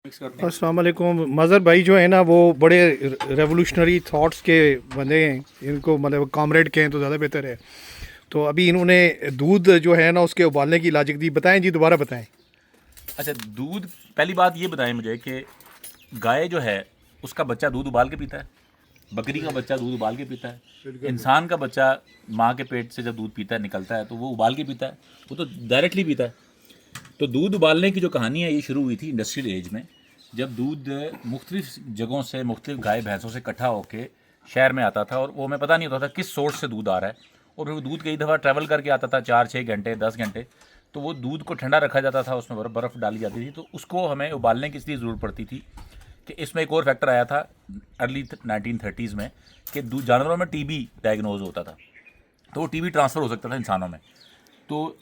अस्सलाम वालेकुम। मज़हर भाई जो है ना वो बड़े रेवोल्यूशनरी थॉट्स के बंदे हैं, इनको मतलब कॉमरेड कहें तो ज़्यादा बेहतर है। तो अभी इन्होंने दूध जो है ना उसके उबालने की लॉजिक दी, बताएं जी, दोबारा बताएं। अच्छा, दूध, पहली बात ये बताएं मुझे कि गाय जो है उसका बच्चा दूध उबाल के पीता है, बकरी का बच्चा दूध उबाल के पीता है, इंसान का बच्चा माँ के पेट से जब दूध पीता है निकलता है तो वो उबाल के पीता है, वो तो डायरेक्टली पीता है। तो दूध उबालने की जो कहानी है ये शुरू हुई थी इंडस्ट्रियल एज में, जब दूध मुख्तलिफ जगहों से मुख्तलिफ गाय भैंसों से इकट्ठा होकर शहर में आता था और वो हमें पता नहीं होता था किस सोर्स से दूध आ रहा है, और फिर वो दूध कई दफ़ा ट्रैवल करके आता था 4-6 घंटे 10 घंटे। तो वो दूध को ठंडा रखा जाता था, उसमें बर्फ़ डाली जाती थी, तो उसको हमें उबालने की इसलिए ज़रूरत पड़ती थी कि इसमें एक और फैक्टर आया था अर्ली 1930s में कि जानवरों में टीबी डायग्नोज होता था, तो वो टीबी ट्रांसफ़र हो सकता था इंसानों में। तो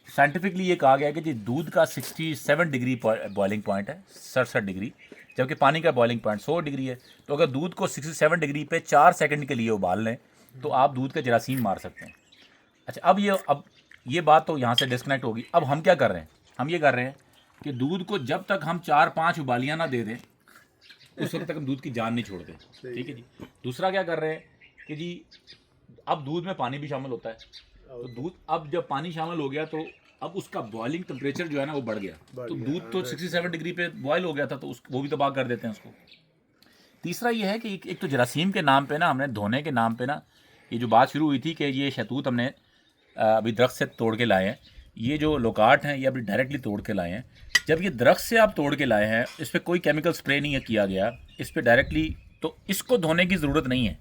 साइंटिफिकली ये कहा गया कि जी दूध का 67 डिग्री बॉइलिंग पॉइंट है, 67 डिग्री, जबकि पानी का बॉइलिंग पॉइंट 100 डिग्री है। तो अगर दूध को 67 डिग्री पे 4 सेकंड के लिए उबाल लें तो आप दूध का जरासीम मार सकते हैं। अच्छा, अब ये बात तो यहाँ से डिस्कनेक्ट होगी। अब हम क्या कर रहे हैं, हम ये कर रहे हैं कि दूध को जब तक हम 4-5 उबालियाँ ना दे दें उस वक्त तक हम दूध की जान नहीं छोड़ते। ठीक है जी। दूसरा क्या कर रहे हैं कि जी अब दूध में पानी भी शामिल होता है, तो दूध अब जब पानी शामिल हो गया तो अब उसका बॉइलिंग टेम्परेचर जो है ना वो बढ़ गया, तो दूध तो 67 डिग्री पे बॉयल हो गया था, तो वो भी तबाह कर देते हैं उसको। तीसरा ये है कि एक तो जरासीम के नाम पे ना, हमने धोने के नाम पे ना, ये जो बात शुरू हुई थी कि ये शहतूत हमने अभी दरख्त से तोड़ के लाए हैं, ये जो लोकाट हैं ये अभी डायरेक्टली तोड़ के लाए हैं। जब ये दरख्त से आप तोड़ के लाए हैं, इस पर कोई केमिकल स्प्रे नहीं किया गया, इस पर डायरेक्टली, तो इसको धोने की ज़रूरत नहीं है।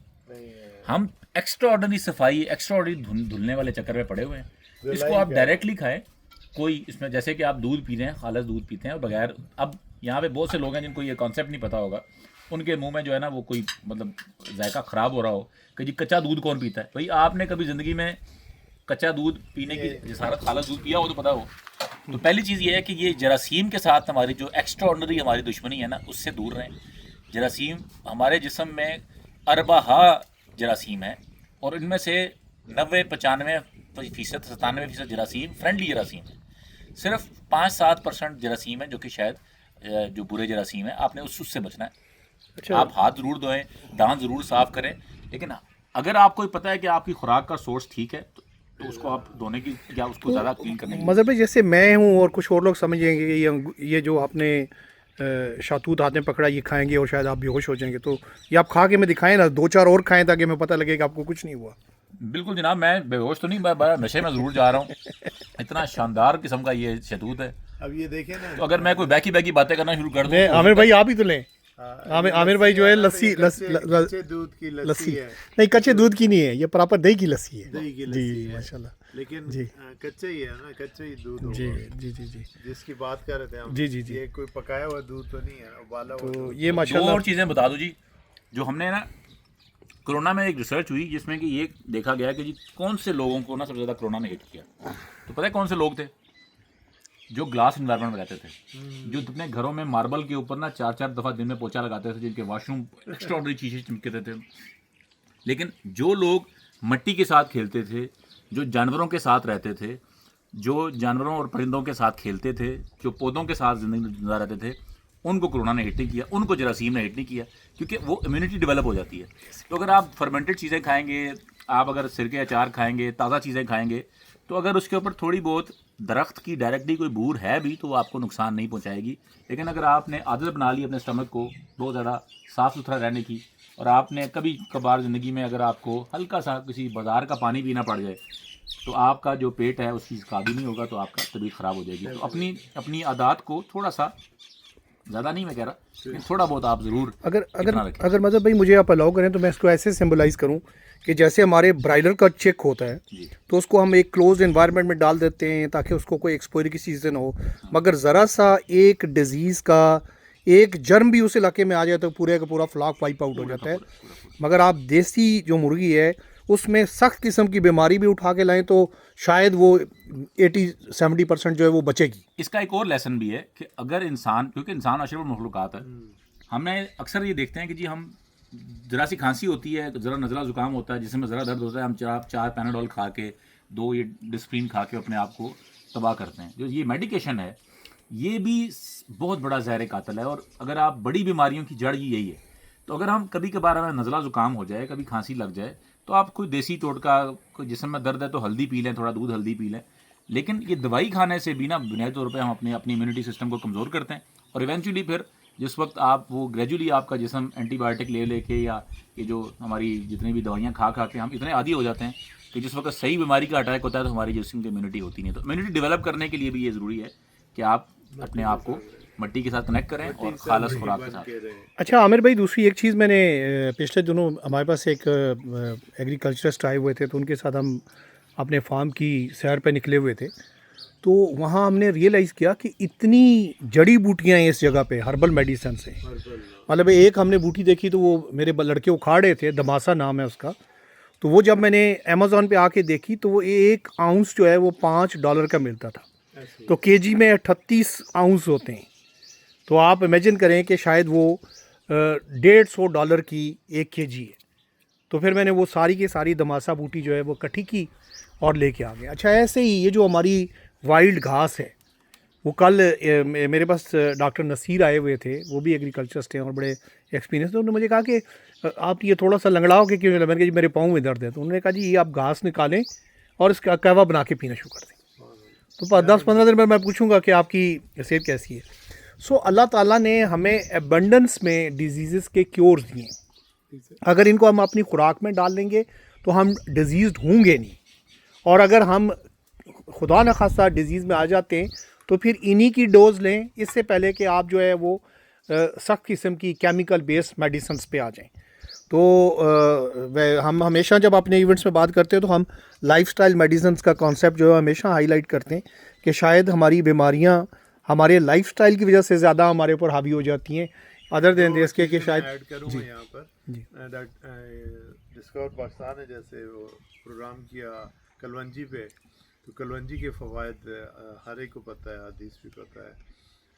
हम एक्स्ट्रा ऑर्डनरी सफाई, एक्स्ट्रा ऑर्डनरी धुलने वाले चक्कर में पड़े हुए हैं। इसको आप डायरेक्टली खाएं, कोई इसमें जैसे कि आप दूध पी रहे हैं, खालस दूध पीते हैं और बगैर, अब यहाँ पे बहुत से लोग हैं जिनको ये कॉन्सेप्ट नहीं पता होगा, उनके मुंह में जो है ना वो कोई मतलब जायका ख़राब हो रहा हो कि जी कच्चा दूध कौन पीता है। भाई आपने कभी ज़िंदगी में कच्चा दूध पीने की जसारत, खालस दूध पिया हो तो पता हो। तो पहली चीज़ ये है कि ये जरासीम के साथ हमारी जो एक्स्ट्रा ऑर्डनरी हमारी दुश्मनी है ना उससे दूर रहें। जरासीम हमारे जिस्म में अरबाहा जरासीम है और इनमें से 90-95% 97% जरासीम फ्रेंडली जरासीम है। सिर्फ 5-7% जरासीम है जो कि शायद जो बुरे जरासीम है, आपने उससे बचना है। अच्छा, आप हाथ ज़रूर धोएं, दांत ज़रूर साफ़ करें, लेकिन अगर आपको पता है कि आपकी खुराक का सोर्स ठीक है तो उसको आप धोने की या उसको ज़्यादा क्लीन करने की। मज़हर भाई जैसे मैं हूँ और कुछ और लोग समझेंगे कि ये जो आपने शातूत हाथ में पकड़ा ये खाएंगे और शायद आप बेहोश हो जाएंगे, तो ये आप खा के मैं दिखाएं ना, 2-4 और खाएं ताकि हमें पता लगे कि आपको कुछ नहीं हुआ। बिल्कुल जनाब, मैं बेहोश तो नहीं, मैं नशे में ज़रूर जा रहा हूँ। इतना शानदार किस्म का ये शहतूत है। अब ये देखें ना, तो अगर मैं कोई बैकी बैकी बातें करना शुरू कर दूँ नहीं, तो आमिर भाई आप ही तो लें। आमिर भाई जो है ना, लस्सी तो ये कच्चे दूध की लस्सी है। नहीं, कच्चे दूध की नहीं है, ये प्रॉपर दही की लस्सी है। दही की जी लस्सी है माशाल्लाह। लेकिन जी। कच्चे ही है ना, कच्चे ही दूध होगा। जी जी जी जी जिसकी बात कर रहे थे हम, जी जी जी। ये कोई पकाया हुआ दूध तो नहीं है, उबाला हुआ तो दूध। ये दो माशाल्लाह। और चीज़ें बता दूँ जी, जो हमने ना कोरोना में एक रिसर्च हुई जिसमें कि ये देखा गया कि जी कौन से लोगों को ना सबसे ज़्यादा कोरोना ने हिट किया। तो पता है कौन से लोग थे? जो ग्लास इन्वायरमेंट में रहते थे, जो अपने घरों में मार्बल के ऊपर ना 4-4 दफ़ा दिन में पोछा लगाते थे, जिनके वॉशरूम एक्स्ट्राऑर्डिनरी चीज़ें चिमकते थे। लेकिन जो लोग मिट्टी के साथ खेलते थे, जो जानवरों के साथ रहते थे, जो जानवरों और परिंदों के साथ खेलते थे, जो पौधों के साथ ज़िंदगी गुजार रहते थे, उनको कोरोना ने हिट नहीं किया, उनको जरासीम ने हिट नहीं किया, क्योंकि वो इम्यूनिटी डेवलप हो जाती है। तो अगर आप फर्मेंटेड चीज़ें खाएंगे, आप अगर सिरके अचार खाएंगे, ताज़ा चीज़ें खाएंगे, तो अगर उसके ऊपर थोड़ी बहुत दरख्त की डायरेक्टली कोई बूर है भी तो वो आपको नुकसान नहीं पहुंचाएगी। लेकिन अगर आपने आदत बना ली अपने स्टमक को बहुत ज़्यादा साफ़ सुथरा रहने की, और आपने कभी कभार ज़िंदगी में अगर आपको हल्का सा किसी बाज़ार का पानी पीना पड़ जाए तो आपका जो पेट है उस चीज़ काबिल नहीं होगा, तो आपका तबीयत ख़राब हो जाएगी। तो अपनी आदत को थोड़ा सा, ज़्यादा नहीं मैं कह रहा, लेकिन थोड़ा बहुत आप ज़रूर अगर अगर इतना रखें। अगर मतलब भाई मुझे आप अलाउ करें तो मैं इसको ऐसे सिंबलाइज करूं कि जैसे हमारे ब्रायलर का चेक होता है जी तो उसको हम एक क्लोज एनवायरनमेंट में डाल देते हैं ताकि उसको कोई एक्सपोजर की सीजन हो, मगर ज़रा सा एक डिजीज़ का एक जर्म भी उस इलाके में आ जाए तो पूरे का पूरा फ्लॉक वाइप आउट हो जाता है। मगर आप देसी जो मुर्गी है उसमें सख्त किस्म की बीमारी भी उठा के लाएं तो शायद वो 80-70% जो है वो बचेगी। इसका एक और लेसन भी है कि अगर इंसान, क्योंकि इंसान अशरफुल मखलूक़ात है, हमें अक्सर ये देखते हैं कि जी हम ज़रा सी खांसी होती है, ज़रा नज़ला ज़ुकाम होता है, जिसमें ज़रा दर्द होता है, हम चार पैनाडोल खा के, 2 ये डिस्प्रिन खा के अपने आप को तबाह करते हैं। जो ये मेडिकेशन है یہ بھی بہت بڑا زہر قاتل ہے. اور اگر آپ بڑی بیماریوں کی جڑ ہی یہی ہے, تو اگر ہم کبھی کبھار ہمیں نزلہ زکام ہو جائے, کبھی کھانسی لگ جائے, تو آپ کوئی دیسی ٹوٹکا, کوئی جسم میں درد ہے تو ہلدی پی لیں, تھوڑا دودھ ہلدی پی لیں. لیکن یہ دوائی کھانے سے بھی نا بنیادی طور پہ ہم اپنی امیونٹی سسٹم کو کمزور کرتے ہیں, اور ایونچولی پھر جس وقت آپ وہ گریجولی آپ کا جسم اینٹی بایوٹک لے کے, یا یہ جو ہماری جتنی بھی دوائیاں کھا کے ہم اتنے عادی ہو جاتے ہیں کہ جس وقت صحیح بیماری کا اٹیک ہوتا ہے تو ہماری جسم کی امیونٹی ہوتی نہیں ہے. تو امیونٹی ڈیولپ کرنے کے لیے بھی یہ ضروری ہے کہ آپ اپنے آپ کو مٹی کے ساتھ کنیکٹ کریں اور خالص خوراک کے ساتھ. اچھا عامر بھائی, دوسری ایک چیز میں نے پچھلے دنوں ہمارے پاس ایک ایگریکلچرسٹ آئے ہوئے تھے, تو ان کے ساتھ ہم اپنے فارم کی سیر پہ نکلے ہوئے تھے. تو وہاں ہم نے ریئلائز کیا کہ اتنی جڑی بوٹیاں ہیں اس جگہ پہ, ہربل میڈیسن سے. مطلب ایک ہم نے بوٹی دیکھی تو وہ میرے لڑکے اکھاڑے تھے, دماسا نام ہے اس کا. تو وہ جب میں نے امیزون پہ آ کے دیکھی تو وہ 1 آؤنس جو ہے وہ $5 کا ملتا تھا. تو کے جی میں 38 آؤنس ہوتے ہیں. تو آپ امیجن کریں کہ شاید وہ $150 کی 1 kg ہے. تو پھر میں نے وہ ساری کی ساری دماسا بوٹی جو ہے وہ کٹھی کی اور لے کے آ گیا. اچھا ایسے ہی یہ جو ہماری وائلڈ گھاس ہے, وہ کل میرے پاس ڈاکٹر نصیر آئے ہوئے تھے, وہ بھی ایگریکلچرسٹ ہیں اور بڑے ایکسپیرینس. تو انہوں نے مجھے کہا کہ آپ یہ تھوڑا سا لنگڑاؤ کہ کیوں, میں نے کہا جی میرے پاؤں میں درد ہے. تو انہوں نے کہا جی یہ آپ گھاس نکالیں اور اس کا قہوہ بنا کے پینا شروع کر دیں. تو 10-15 دن میں پوچھوں گا کہ آپ کی صحت کیسی ہے. سو اللہ تعالیٰ نے ہمیں ایبنڈنس میں ڈیزیزز کے کیورز دیے ہیں. اگر ان کو ہم اپنی خوراک میں ڈال لیں گے تو ہم ڈیزیزڈ ہوں گے نہیں. اور اگر ہم خدا نخواستہ ڈیزیز میں آ جاتے ہیں تو پھر انہی کی ڈوز لیں, اس سے پہلے کہ آپ جو ہے وہ سخت قسم کی کیمیکل بیسڈ میڈیسنس پہ آ جائیں. تو ہم ہمیشہ جب اپنے ایونٹس میں بات کرتے ہیں تو ہم لائف سٹائل میڈیسنس کا کانسیپٹ جو ہے ہمیشہ ہائی لائٹ کرتے ہیں کہ شاید ہماری بیماریاں ہمارے لائف سٹائل کی وجہ سے زیادہ ہمارے اوپر حاوی ہو جاتی ہیں, ادر دین دس کے شاید. ایڈ کروں میں یہاں پر ڈسکور پاکستان نے جیسے وہ پروگرام کیا کلونجی پہ, تو کلونجی کے فوائد ہر ایک کو پتہ ہے, حدیث بھی پتہ ہے,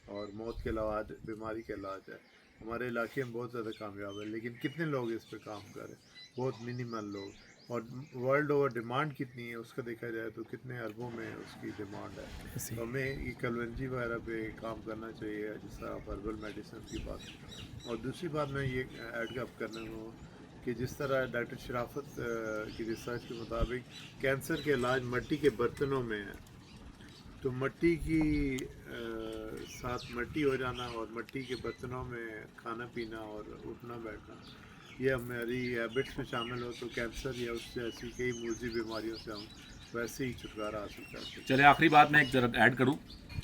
اور موت کے علاج, بیماری کے علاج ہے. ہمارے علاقے میں بہت زیادہ کامیاب ہے, لیکن کتنے لوگ اس پہ کام کر رہے ہیں؟ بہت منیمل لوگ. اور ورلڈ اوور ڈیمانڈ کتنی ہے اس کا دیکھا جائے تو کتنے اربوں میں اس کی ڈیمانڈ ہے. تو ہمیں یہ کلونجی وغیرہ پہ کام کرنا چاہیے, جس طرح آپ ہربل میڈیسن کی بات. اور دوسری بات میں یہ ایڈ اپ کرنا ہوں کہ جس طرح ڈاکٹر شرافت کی ریسرچ کے مطابق کینسر کے علاج مٹی کے برتنوں میں ہے. تو مٹی کی ساتھ مٹی ہو جانا اور مٹی کے برتنوں میں کھانا پینا اور اٹھنا بیٹھنا, یہ ہماری ہیبٹس میں شامل ہو تو کینسر یا اس سے ایسی کئی موذی بیماریوں سے ہم ویسے ہی چھٹکارا حاصل کرتے ہیں. چلے آخری بات میں ایک ذرا ایڈ کروں,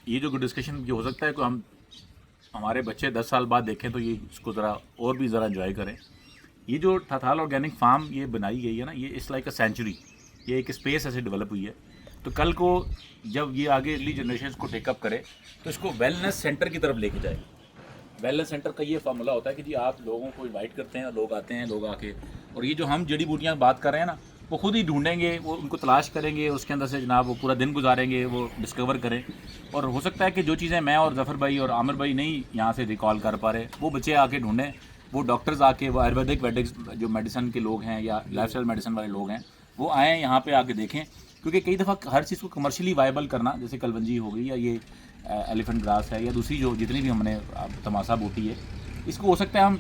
یہ جو ڈسکشن یہ ہو سکتا ہے کہ ہم ہمارے بچے 10 سال بعد دیکھیں تو یہ اس کو ذرا اور بھی ذرا انجوائے کریں. یہ جو تھاتھال آرگینک فارم یہ بنائی گئی ہے نا, یہ اٹس لائک اے سینچری, یہ ایک اسپیس ایسے ڈیولپ ہوئی ہے. تو کل کو جب یہ آگے اگلی جنریشن کو ٹیک اپ کرے تو اس کو ویلنس سینٹر کی طرف لے کے جائے. ویلنس سینٹر کا یہ فارمولا ہوتا ہے کہ جی آپ لوگوں کو انوائٹ کرتے ہیں, لوگ آتے ہیں, لوگ آ کے, اور یہ جو ہم جڑی بوٹیاں بات کر رہے ہیں نا, وہ خود ہی ڈھونڈیں گے, وہ ان کو تلاش کریں گے, اس کے اندر سے جناب وہ پورا دن گزاریں گے, وہ ڈسکور کریں. اور ہو سکتا ہے کہ جو چیزیں میں اور ظفر بھائی اور عامر بھائی نہیں یہاں سے ریکال کر پا رہے, وہ بچے آ کے ڈھونڈیں, وہ ڈاکٹرز آ کے, وہ آیورویدک ویدکس جو میڈیسن کے لوگ ہیں یا لائف اسٹائل میڈیسن والے لوگ ہیں, وہ آئیں یہاں پہ آ کے دیکھیں. کیونکہ کئی دفعہ ہر چیز کو کمرشلی وائبل کرنا, جیسے کلونجی ہو گئی یا یہ ایلیفنٹ گراس ہے یا دوسری جو جتنی بھی ہم نے تماسا بوٹی ہے, اس کو ہو سکتا ہے ہم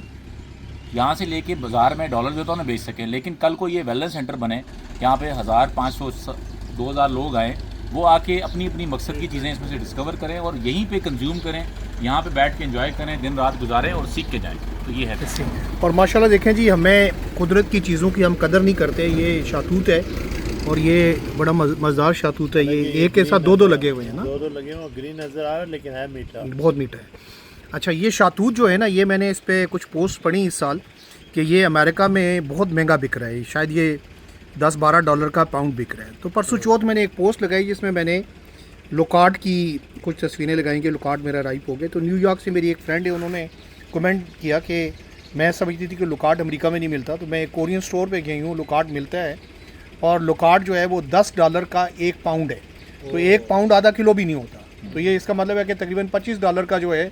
یہاں سے لے کے بازار میں ڈالر جو تو نہ بیچ سکیں, لیکن کل کو یہ ویلنس سینٹر بنے, یہاں پہ 1500 2000 لوگ آئیں, وہ آ کے اپنی اپنی مقصد کی چیزیں اس میں سے ڈسکور کریں اور یہیں پہ کنزیوم کریں, یہاں پہ بیٹھ کے انجوائے کریں, دن رات گزاریں اور سیکھ کے جائیں. تو یہ ہے. اور ماشاءاللہ دیکھیں جی, ہمیں قدرت کی چیزوں کی ہم قدر نہیں کرتے. یہ شاتوت ہے اور یہ بڑا مزدار شاتوت ہے, یہ ایک کے ساتھ 2 لگے ہوئے ہیں نا, 2 لگے ہوئے, گرین نظر آ رہا ہے لیکن ہے میٹھا, بہت میٹھا ہے. اچھا یہ شاتوت جو ہے نا, یہ میں نے اس پہ کچھ پوسٹ پڑھی اس سال کہ یہ امریکہ میں بہت مہنگا بک رہا ہے, شاید یہ $10-12 کا پاؤنڈ بک رہا ہے. تو پرسوں چوتھ میں نے ایک پوسٹ لگائی جس میں نے لوکارٹ کی کچھ تصویریں لگائیں کہ لوکارٹ میرا رائپ ہو گئے. تو نیو یارک سے میری ایک فرینڈ ہے, انہوں نے کمنٹ کیا کہ میں سمجھتی تھی کہ لوکارٹ امریکہ میں نہیں ملتا, تو میں کورین اسٹور پہ گئی ہوں, لوکارٹ ملتا ہے, اور لوکارٹ جو ہے وہ $10 کا 1 پاؤنڈ ہے. تو 1 پاؤنڈ آدھا کلو بھی نہیں ہوتا. تو یہ اس کا مطلب ہے کہ تقریباً $25 کا جو ہے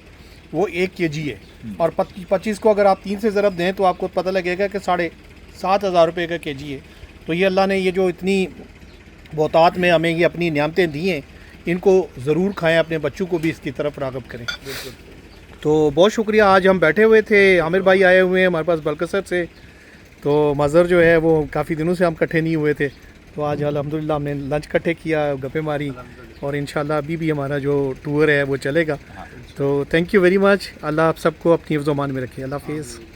وہ 1 kg ہے, اور 25 کو اگر آپ 3 سے ضرب دیں تو آپ کو پتہ لگے گا کہ $7,500 کا kg ہے. تو یہ اللہ نے یہ جو اتنی بہتات میں ہمیں یہ اپنی نعمتیں دی ہیں, इनको ज़रूर खाएं, अपने बच्चों को भी इसकी तरफ राग़िब करें। तो बहुत शुक्रिया। आज हम बैठे हुए थे, आमिर भाई आए हुए हैं हमारे पास बलकसर से, तो मज़र जो है वो काफ़ी दिनों से हम इकट्ठे नहीं हुए थे, तो आज अल्हम्दुलिल्लाह हमने लंच इकट्ठे किया, गप्पे मारी, और इंशाल्लाह अभी भी हमारा जो टूर है वो चलेगा। तो थैंक यू वेरी मच। अल्लाह आप सबको अपनी हिफ्ज़-ओ-मान में रखे। अल्लाह हाफ़िज़।